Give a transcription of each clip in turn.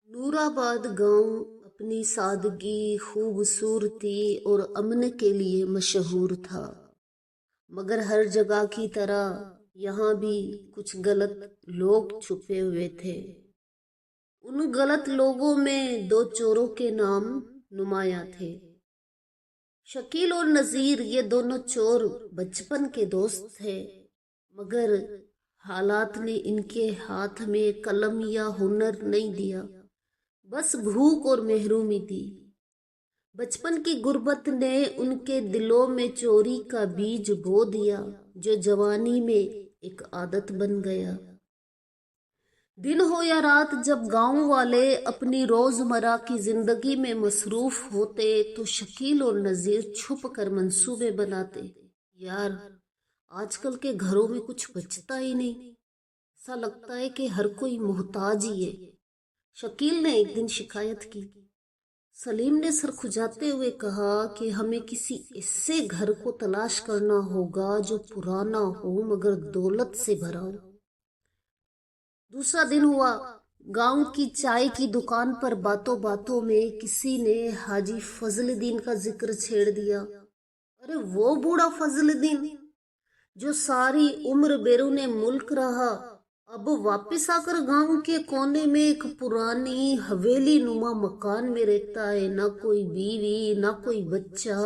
नूराबाद गांव अपनी सादगी, खूबसूरती और अमन के लिए मशहूर था। मगर हर जगह की तरह यहाँ भी कुछ गलत लोग छुपे हुए थे। उन गलत लोगों में दो चोरों के नाम नुमाया थे। शकील और नजीर ये दोनों चोर बचपन के दोस्त थे, मगर हालात ने इनके हाथ में कलम या हुनर नहीं दिया, बस भूख और महरूमी दी। बचपन की गुर्बत ने उनके दिलों में चोरी का बीज बो दिया, जो जवानी में एक आदत बन गया। दिन हो या रात, जब गांव वाले अपनी रोजमर्रा की जिंदगी में मसरूफ होते तो शकील और नजीर छुप कर मंसूबे बनाते। यार, आजकल के घरों में कुछ बचता ही नहीं, ऐसा लगता है कि हर कोई मोहताज ही है। शकील ने एक दिन शिकायत की। सलीम ने सर खुजाते हुए कहा कि हमें किसी ऐसे घर को तलाश करना होगा जो पुराना हो मगर दौलत से भरा हो। दूसरा दिन हुआ। गांव की चाय की दुकान पर बातों बातों में किसी ने हाजी फजलुद्दीन का जिक्र छेड़ दिया। अरे वो बूढ़ा फजलुद्दीन जो सारी उम्र बैरूने मुल्क रहा, अब वापस आकर गांव के कोने में एक पुरानी हवेली नुमा मकान में रहता है। ना कोई बीवी, ना कोई बच्चा।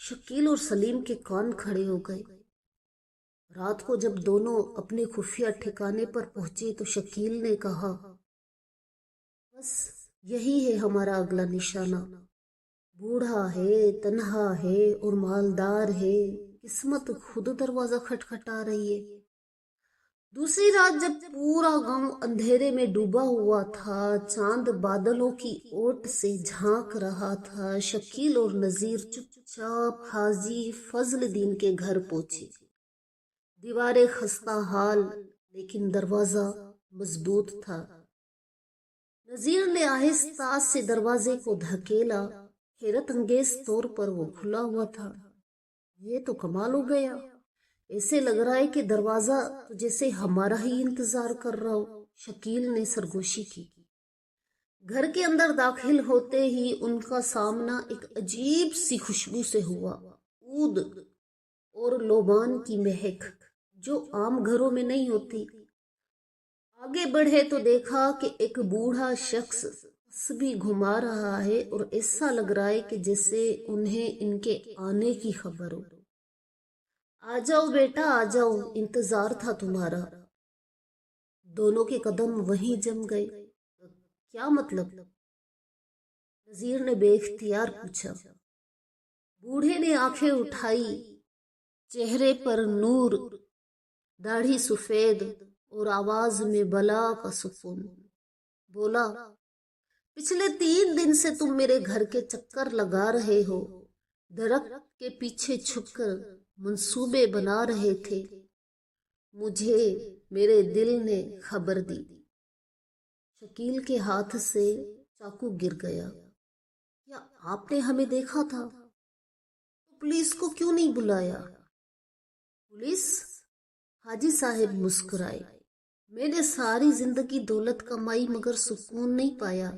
शकील और सलीम के कान खड़े हो गए। रात को जब दोनों अपने खुफिया ठिकाने पर पहुंचे तो शकील ने कहा, बस यही है हमारा अगला निशाना। बूढ़ा है, तन्हा है और मालदार है। किस्मत खुद दरवाजा खटखटा रही है। दूसरी रात जब पूरा गांव अंधेरे में डूबा हुआ था, चांद बादलों की ओट से झांक रहा था, शकील और नजीर चुपचाप हाजी फजलुद्दीन के घर पहुंचे। दीवारें खस्ता हाल, लेकिन दरवाजा मजबूत था। नजीर ने आहिस्ता से दरवाजे को धकेला। हैरत अंगेज तौर पर वो खुला हुआ था। ये तो कमाल हो गया, ऐसे लग रहा है कि दरवाजा तो जैसे हमारा ही इंतजार कर रहा हो। शकील ने सरगोशी की। घर के अंदर दाखिल होते ही उनका सामना एक अजीब सी खुशबू से हुआ। ऊद और लोबान की महक, जो आम घरों में नहीं होती। आगे बढ़े तो देखा कि एक बूढ़ा शख्स तस्बीह घुमा रहा है और ऐसा लग रहा है कि जैसे उन्हें इनके आने की खबर हो। आ जाओ बेटा, आ जाओ, इंतजार था तुम्हारा। दोनों के कदम वहीं जम गए। क्या मतलब? नजीर ने बेख्तियार पूछा। बूढ़े ने आंखें उठाई, चेहरे पर नूर, दाढ़ी सफेद और आवाज में बला का सुकून। बोला, पिछले 3 दिन से तुम मेरे घर के चक्कर लगा रहे हो, दरख्त के पीछे छुपकर मंसूबे बना रहे थे। मुझे मेरे दिल ने खबर दी। शकील के हाथ से चाकू गिर गया। क्या आपने हमें देखा था? तो पुलिस को क्यों नहीं बुलाया? पुलिस? हाजी साहब मुस्कुराए। मैंने सारी जिंदगी दौलत कमाई मगर सुकून नहीं पाया।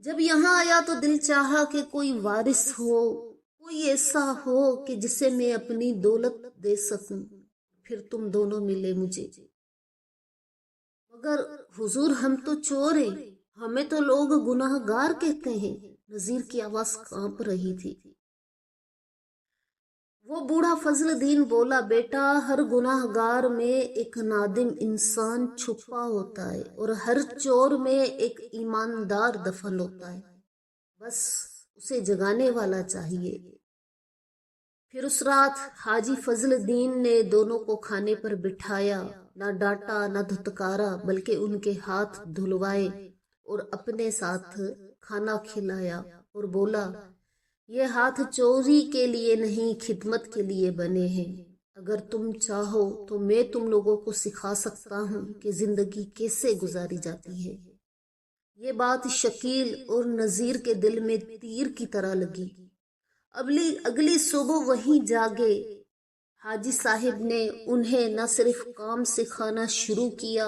जब यहाँ आया तो दिल चाहा कि कोई वारिस हो, कोई ऐसा हो कि जिसे मैं अपनी दौलत दे सकूं। फिर तुम दोनों मिले मुझे। मगर हुजूर, हम तो चोर हैं, हमें तो लोग गुनाहगार कहते हैं। नजीर की आवाज कांप रही थी। वो बूढ़ा फजलुद्दीन बोला, बेटा, हर गुनाहगार में एक नादिम इंसान छुपा होता है और हर चोर में एक ईमानदार दफन होता है। बस उसे जगाने वाला चाहिए। फिर उस रात हाजी फजलुद्दीन ने दोनों को खाने पर बिठाया। ना डांटा, ना धुतकारा, बल्कि उनके हाथ धुलवाए और अपने साथ खाना खिलाया और बोला, ये हाथ चोरी के लिए नहीं, खिदमत के लिए बने हैं। अगर तुम चाहो तो मैं तुम लोगों को सिखा सकता हूँ कि जिंदगी कैसे गुजारी जाती है। ये बात शकील और नजीर के दिल में तीर की तरह लगी। अगली सुबह वहीं जागे। हाजी साहिब ने उन्हें न सिर्फ काम सिखाना शुरू किया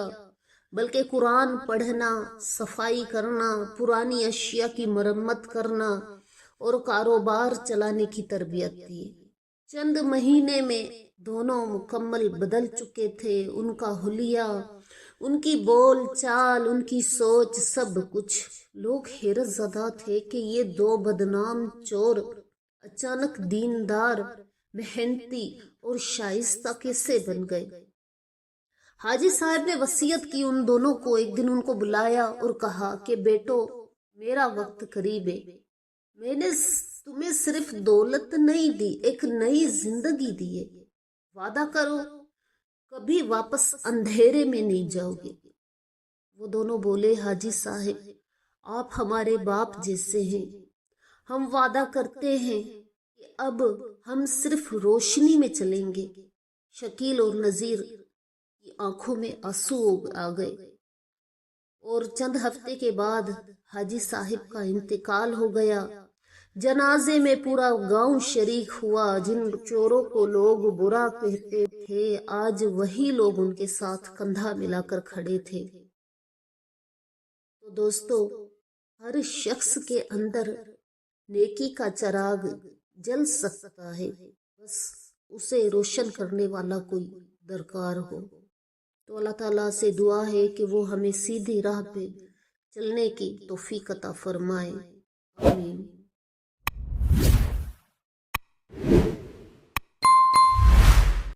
बल्कि कुरान पढ़ना, सफाई करना, पुरानी अशिया की मरम्मत करना और कारोबार चलाने की तरबियत दी। चंद महीने में दोनों मुकम्मल बदल चुके थे। उनका हुलिया, उनकी बोल चाल, उनकी सोच, सब कुछ। लोग हैरत ज़दा थे कि ये दो बदनाम चोर अचानक दीनदार, मेहनती और शाइस्ता कैसे बन गए। हाजी साहब ने वसीयत की उन दोनों को। एक दिन उनको बुलाया और कहा कि बेटो, मेरा वक्त करीब है। मैंने तुम्हें सिर्फ दौलत नहीं दी, एक नई जिंदगी दी है। वादा करो कभी वापस अंधेरे में नहीं जाओगे। वो दोनों बोले, हाजी साहब, आप हमारे बाप जैसे हैं। हम वादा करते हैं कि अब हम सिर्फ रोशनी में चलेंगे। शकील और नजीर की आंखों में आंसू आ गए। और चंद हफ्ते के बाद हाजी साहिब का इंतकाल हो गया। जनाजे में पूरा गांव शरीक हुआ। जिन चोरों को लोग बुरा कहते थे, आज वही लोग उनके साथ कंधा मिलाकर खड़े थे। तो दोस्तों, हर शख्स के अंदर नेकी का चिराग जल सकता है, बस उसे रोशन करने वाला कोई दरकार हो। तो अल्लाह ताला से दुआ है कि वो हमें सीधी राह पे चलने की तौफीक अता फरमाए। आमीन।